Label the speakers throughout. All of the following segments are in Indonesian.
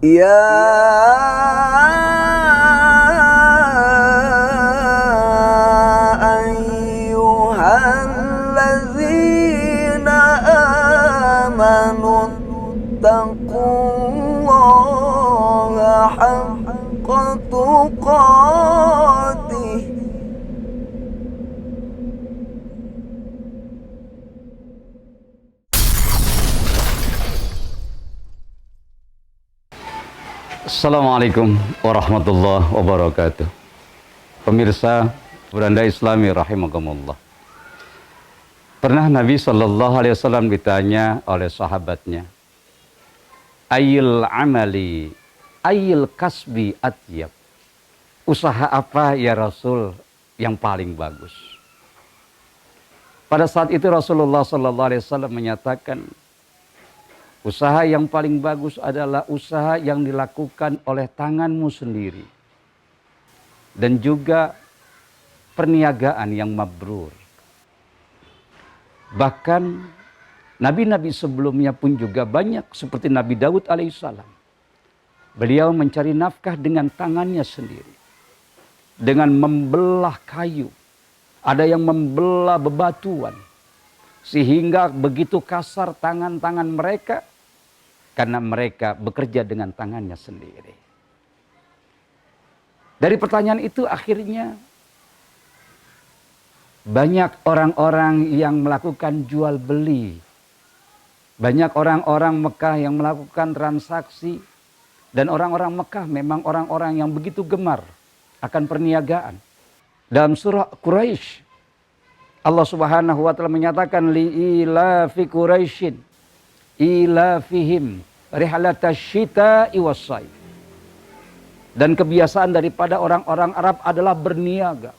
Speaker 1: يا أيها الذين آمنوا اتقوا الله حق تقاته
Speaker 2: Assalamualaikum warahmatullahi wabarakatuh. Pemirsa beranda Islami rahimakumullah. Pernah Nabi SAW ditanya oleh sahabatnya, Ayyul amali, ayyul kasbi atyab. Usaha apa ya Rasul yang paling bagus? Pada saat itu Rasulullah SAW menyatakan, usaha yang paling bagus adalah usaha yang dilakukan oleh tanganmu sendiri. Dan juga perniagaan yang mabrur. Bahkan nabi-nabi sebelumnya pun juga banyak seperti Nabi Daud alaihissalam. Beliau mencari nafkah dengan tangannya sendiri. Dengan membelah kayu. Ada yang membelah bebatuan. Sehingga begitu kasar tangan-tangan mereka. Karena mereka bekerja dengan tangannya sendiri. Dari pertanyaan itu akhirnya banyak orang-orang yang melakukan jual beli. Banyak orang-orang Mekah yang melakukan transaksi. Dan orang-orang Mekah memang orang-orang yang begitu gemar akan perniagaan. Dalam surah Quraisy, Allah Subhanahu wa taala menyatakan li'ilafi Quraisyin ilafihim rihlatasyita'i was-sayf. Dan kebiasaan daripada orang-orang Arab adalah berniaga.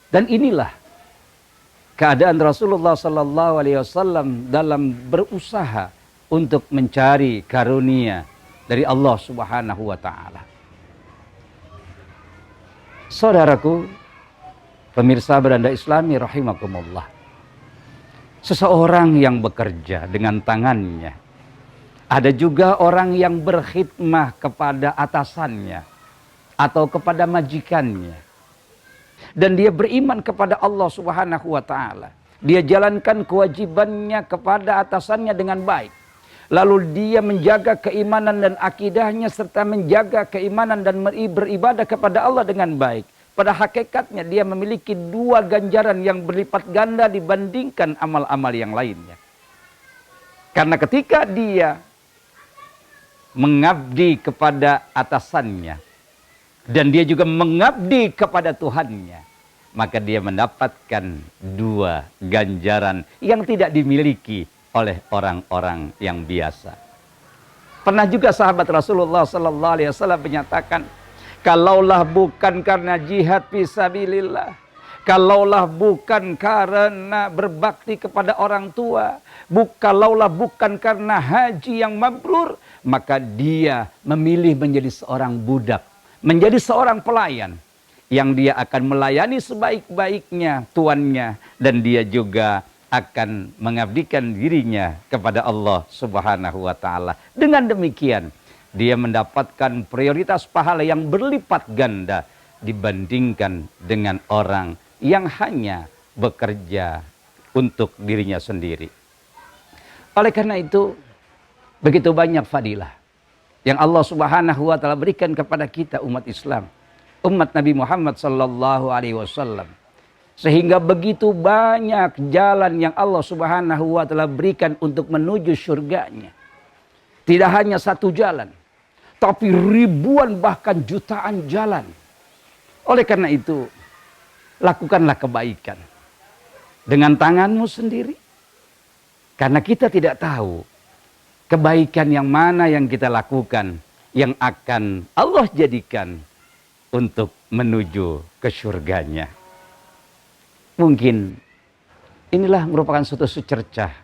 Speaker 2: Dan inilah keadaan Rasulullah SAW dalam berusaha untuk mencari karunia dari Allah Subhanahu wa taala. Saudaraku, pemirsa beranda Islami rahimakumullah. Seseorang yang bekerja dengan tangannya. Ada juga orang yang berkhidmah kepada atasannya. Atau kepada majikannya. Dan dia beriman kepada Allah Subhanahu wa ta'ala. Dia jalankan kewajibannya kepada atasannya dengan baik. Lalu dia menjaga keimanan dan akidahnya. Serta menjaga keimanan dan beribadah kepada Allah dengan baik. Pada hakikatnya dia memiliki dua ganjaran yang berlipat ganda dibandingkan amal-amal yang lainnya. Karena ketika dia mengabdi kepada atasannya. Dan dia juga mengabdi kepada Tuhannya. Maka dia mendapatkan dua ganjaran yang tidak dimiliki oleh orang-orang yang biasa. Pernah juga sahabat Rasulullah SAW menyatakan, kalaulah bukan karena jihad fisabilillah, kalaulah bukan karena berbakti kepada orang tua, kalaulah bukan karena haji yang mabrur, maka dia memilih menjadi seorang budak, menjadi seorang pelayan yang dia akan melayani sebaik-baiknya tuannya, dan dia juga akan mengabdikan dirinya kepada Allah Subhanahu wa taala. Dengan demikian dia mendapatkan prioritas pahala yang berlipat ganda dibandingkan dengan orang yang hanya bekerja untuk dirinya sendiri. Oleh karena itu, begitu banyak fadilah yang Allah Subhanahu wa taala berikan kepada kita umat Islam, umat Nabi Muhammad sallallahu alaihi wasallam. Sehingga begitu banyak jalan yang Allah Subhanahu wa taala berikan untuk menuju surganya. Tidak hanya satu jalan, tapi ribuan bahkan jutaan jalan. Oleh karena itu, lakukanlah kebaikan dengan tanganmu sendiri. Karena kita tidak tahu kebaikan yang mana yang kita lakukan yang akan Allah jadikan untuk menuju ke surganya. Mungkin inilah merupakan suatu secercah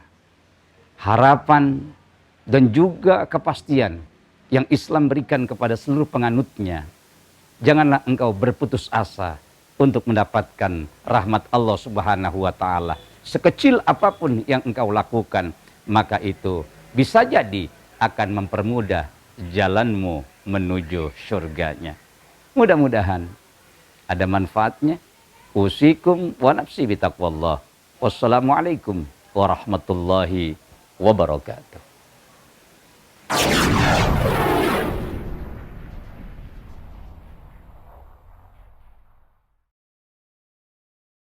Speaker 2: harapan dan juga kepastian yang Islam berikan kepada seluruh penganutnya. Janganlah engkau berputus asa untuk mendapatkan rahmat Allah Subhanahu wa taala. Sekecil apapun yang engkau lakukan, maka itu bisa jadi akan mempermudah jalanmu menuju surganya. Mudah-mudahan ada manfaatnya. Usikum wa nafsi bitaqwallah. Wassalamualaikum warahmatullahi wabarakatuh.